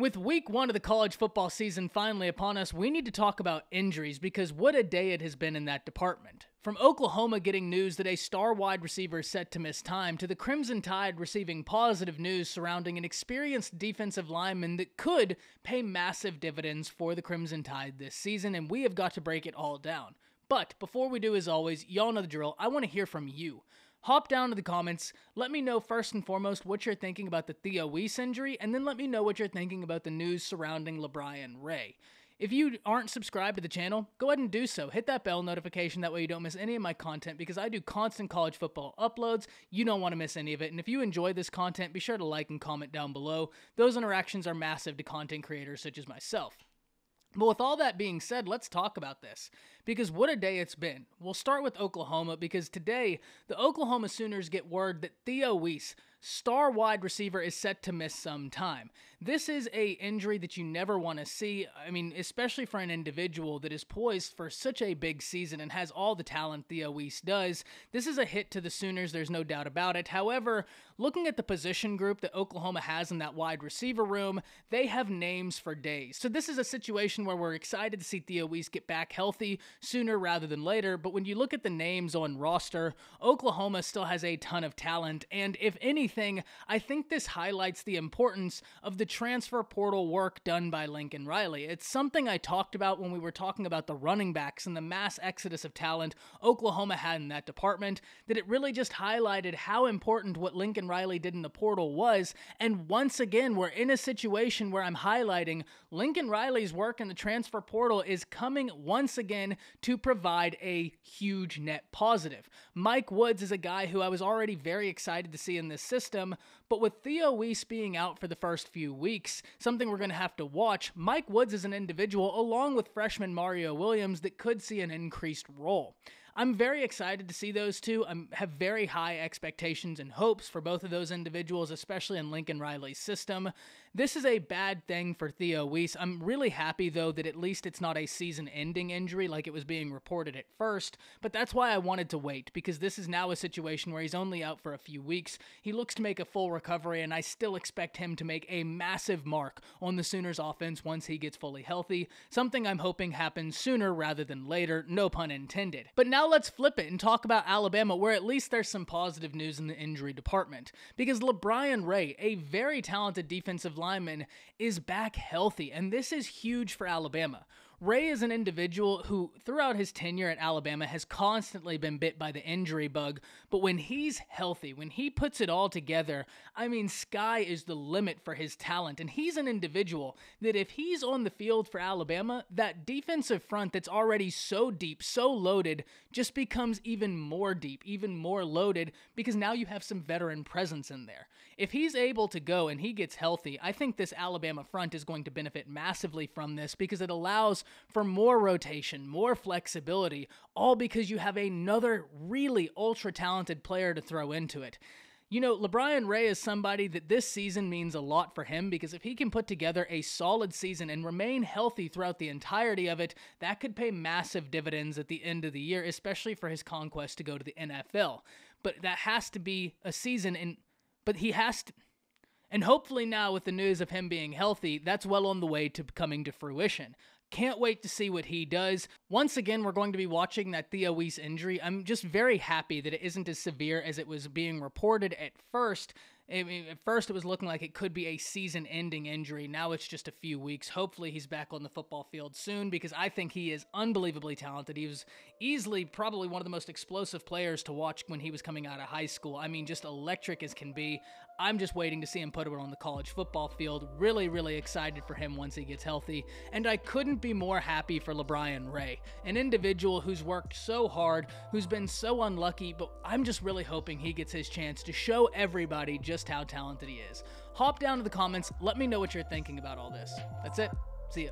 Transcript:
With week 1 of the college football season finally upon us, we need to talk about injuries because what a day it has been in that department. From Oklahoma getting news that a star wide receiver is set to miss time, to the Crimson Tide receiving positive news surrounding an experienced defensive lineman that could pay massive dividends for the Crimson Tide this season, and we have got to break it all down. But before we do, as always, y'all know the drill, I want to hear from you. Hop down to the comments, let me know first and foremost what you're thinking about the Theo Weiss injury, and then let me know what you're thinking about the news surrounding LaBryan Ray. If you aren't subscribed to the channel, go ahead and do so. Hit that bell notification, that way you don't miss any of my content, because I do constant college football uploads. You don't want to miss any of it, and if you enjoy this content, be sure to like and comment down below. Those interactions are massive to content creators such as myself. But with all that being said, let's talk about this, because what a day it's been. We'll start with Oklahoma, because today, the Oklahoma Sooners get word that Theo Weiss, star wide receiver, is set to miss some time. This is a injury that you never want to see. I mean, especially for an individual that is poised for such a big season and has all the talent Theo Weiss does. This is a hit to the Sooners, there's no doubt about it. However, looking at the position group that Oklahoma has in that wide receiver room, they have names for days. So this is a situation where we're excited to see Theo Weiss get back healthy sooner rather than later, but when you look at the names on roster, Oklahoma still has a ton of talent, and if anything, I think this highlights the importance of the transfer portal work done by Lincoln Riley. It's something I talked about when we were talking about the running backs and the mass exodus of talent Oklahoma had in that department, that it really just highlighted how important what Lincoln Riley did in the portal was, and once again, we're in a situation where I'm highlighting Lincoln Riley's work in the transfer portal is coming once again to provide a huge net positive. Mike Woods is a guy who I was already very excited to see in this system, but with Theo Weiss being out for the first few weeks, something we're going to have to watch, Mike Woods is an individual, along with freshman Mario Williams, that could see an increased role. I'm very excited to see those two. I have very high expectations and hopes for both of those individuals, especially in Lincoln Riley's system. This is a bad thing for Theo Weiss. I'm really happy, though, that at least it's not a season-ending injury like it was being reported at first, but that's why I wanted to wait, because this is now a situation where he's only out for a few weeks. He looks to make a full recovery, and I still expect him to make a massive mark on the Sooners' offense once he gets fully healthy, something I'm hoping happens sooner rather than later, no pun intended. But now let's flip it and talk about Alabama, where at least there's some positive news in the injury department, because LaBryan Ray, a very talented defensive lineman, is back healthy, and this is huge for Alabama. Ray is an individual who, throughout his tenure at Alabama, has constantly been bit by the injury bug, but when he's healthy, when he puts it all together, I mean, sky is the limit for his talent, and he's an individual that if he's on the field for Alabama, that defensive front that's already so deep, so loaded, just becomes even more deep, even more loaded, because now you have some veteran presence in there. If he's able to go and he gets healthy, I think this Alabama front is going to benefit massively from this, because it allows for more rotation, more flexibility, all because you have another really ultra-talented player to throw into it. You know, LaBryan Ray is somebody that this season means a lot for him, because if he can put together a solid season and remain healthy throughout the entirety of it, that could pay massive dividends at the end of the year, especially for his conquest to go to the NFL. But that has to be a season, and hopefully now with the news of him being healthy, that's well on the way to coming to fruition. Can't wait to see what he does. Once again, we're going to be watching that Theo Weiss injury. I'm just very happy that it isn't as severe as it was being reported at first. I mean, at first it was looking like it could be a season-ending injury. Now it's just a few weeks. Hopefully he's back on the football field soon, because I think he is unbelievably talented. He was easily probably one of the most explosive players to watch when he was coming out of high school. I mean, just electric as can be. I'm just waiting to see him put it on the college football field. Really, really excited for him once he gets healthy. And I couldn't be more happy for LaBryan Ray, an individual who's worked so hard, who's been so unlucky, but I'm just really hoping he gets his chance to show everybody just how talented he is. Hop down to the comments, let me know what you're thinking about all this. That's it. See ya.